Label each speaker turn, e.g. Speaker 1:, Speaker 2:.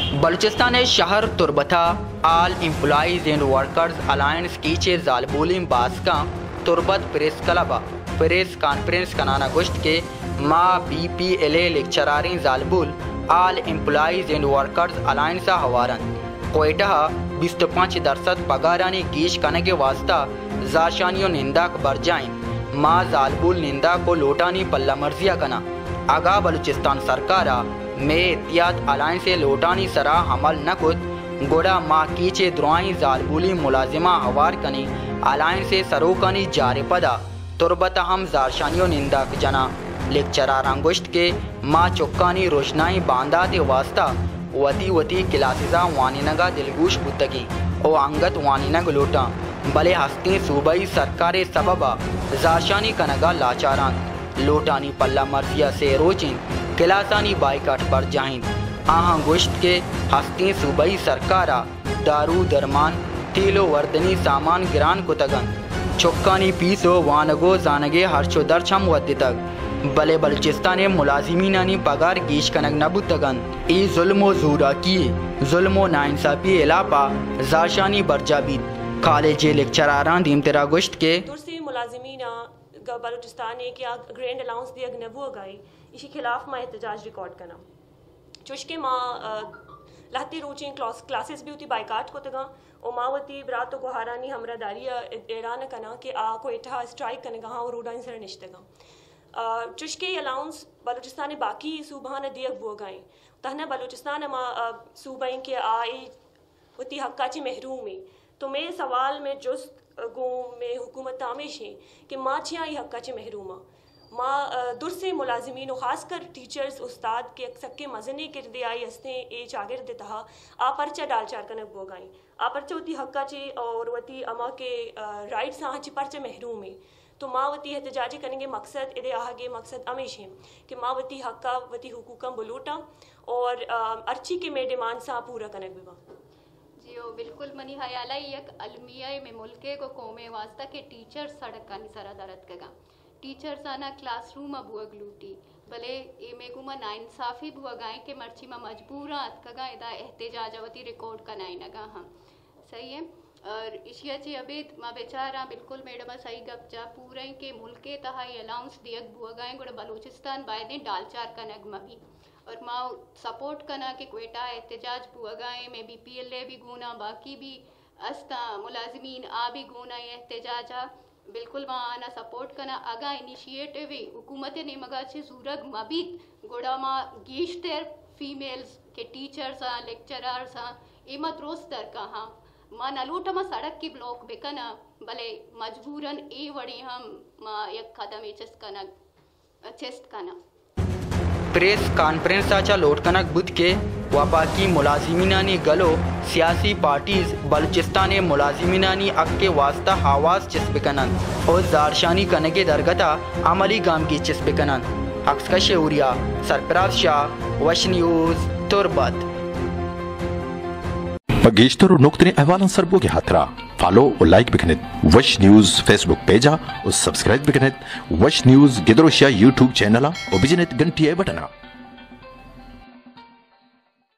Speaker 1: बलूचिस्तान शहर तुरबता all employees and workers alliance कीचे जालबूलिम बासका Turbat press club press conference कनाना गुश्त के मा BPLA लेक्चरारिन जालबुल all employees and workers alliance हवारन कोयटा 25% पगारानी गीश कने के वास्ता जाशानियों निंदा बर जाइन माँ जालबुल निंदा को लोटानी पल्ला मर्जिया कना आगा बलूचिस्तान सरकारा में एहतियात अलायंस से लोटानी सरा हमल नकुत गोड़ा माँ कीचे द्रोआई जालबुली मुलाजिमा हवार कनी अलायंस से सरोकनी जारे पदा तुरबत हम जारशानियों निंदा जना लेक्चरार अंगुश्त के माँ चुक्कानी रोशनाई बांदा ते वास्ता वती वती क्लासिजा वानिनगा दिलगूश बुतगी ओ अंगत वानिनग लोटा भले हस्ती सूबाई सरकारे सबबा जारशानी कनगा लाचारान लोटानी पल्ला मर्जिया से रोचिन क्लासानी बाइकाट पर जाहिन आहाँ गोश्त के हस्ती सूबाई सरकारा दारू दरमान तीलो वर्दनी सामान गिरान कुतगन चुक्कानी पीसो वानगो जानगे हर्षो दरछम वद्दितग भले बलूचिस्तान मुलाजिमीनानी पगार गीश कनक नबुतगन ई जुल्मो जूरा किए जुल्मो नाइंसाफी इलापा जाशानी बरजाबीद कॉलेज लेक्चरारान दीम तेरा गुश्त के
Speaker 2: तुरसी मुलाजिमीना बलूचिस्तान क्या ग्रैंड अलाउंस दिया गनबू गई इसी खिलाफ माँ एहतजाज रिकॉर्ड करना चुशके माँ लाती रोचें क्लासेस भी होती बाइकाट को तगा और मावती बरात तो गुहारानी हमरा दारिया ऐलान कना कि आ को इठा स्ट्राइक करने का हाँ रूडाइन सर निश्तगा चुशके अलाउंस बलूचिस्तान बाकी सूबान दियक वो गए तहना बलूचिस्तान मा सूबाई के आई उती हक्काची महरूम में तो मैं सवाल में जुस्त गो में हुकूमत तामेश है कि माँ छिया ये हक्काची महरूमा माँ दुरसे मुलाजिमीन खासकर टीचर्स उस्ताद के सबके मजने किरदे आई हंसते ए चागिर तहा आ पर्चा डाल चार कनक बो गई आ पर्चा उती हक्काची और वती अमा के राइट्स हाँची पर्चा महरूम है तो माँ वती एहतजाजी करेंगे मकसद इधे आगे मकसद अमेश है कि माँ वती हक्का वती हुकूकम बलूटा और अर्ची के में डिमांड सा पूरा कनक बिबा
Speaker 3: जियो बिल्कुल मनी हयाला एक अलमिया में मुल्के को कौमे वास्ता के टीचर सड़क का निसरा दरद कगा टीचर्स आना क्लासरूम अब हुआ ग्लूटी भले ए मेगुमा नाइंसाफी बुआ गाय के मर्ची में मजबूरा अतकगा इदा एहतजाजवती रिकॉर्ड का नाई नगा हम सही है और इशिया ची अबेद माँ बेचारा बिल्कुल मैडम सही गप जा पूरे के मुल्के तहाई अलाउंस दियक बुआ गाय गोड़ा बलूचिस्तान बायदे डालचार का नगमा भी और माँ सपोर्ट करना कि क्वेटा एहतजाज बुआ गाय में BPLA भी गुना बाकी भी अस्ता मुलाजिमीन आ भी गुना एहतजाजा बिल्कुल वहाँ आना सपोर्ट करना आगा इनिशिएटिव हुकूमत ने मगा छे सूरग मबीत गोड़ा माँ गीश्तर फीमेल्स के टीचर्स लेक्चरर्स इमत रोस्तर कहाँ माँ नलूट माँ सड़क की ब्लॉक बेकना भले मजबूरन ए वड़ी हम माँ एक कदम चेस्ट कना
Speaker 1: प्रेस कॉन्फ्रेंस आचा लोट कनक बुध के वाबाकी मुलाजिमीनानी गलो सियासी पार्टीज बलूचिस्तान मुलाजिमीनानी अक के वास्ता हवास चिस्पिकनन और जारशानी कनके दरगता अमली गाम की चिस्पिकनन अक्सका शेउरिया सरफराज शाह वश न्यूज़ तुरबत
Speaker 4: गेश्तर नुक्तने अहवालन सरबोगे हाथरा फॉलो और लाइक बिकनेत वश न्यूज़ फेसबुक पेजा और सब्सक्राइब बिकनेत वश न्यूज़ गिदरोशिया यूट्यूब चैनल और बिजनेत घंटिया बटना।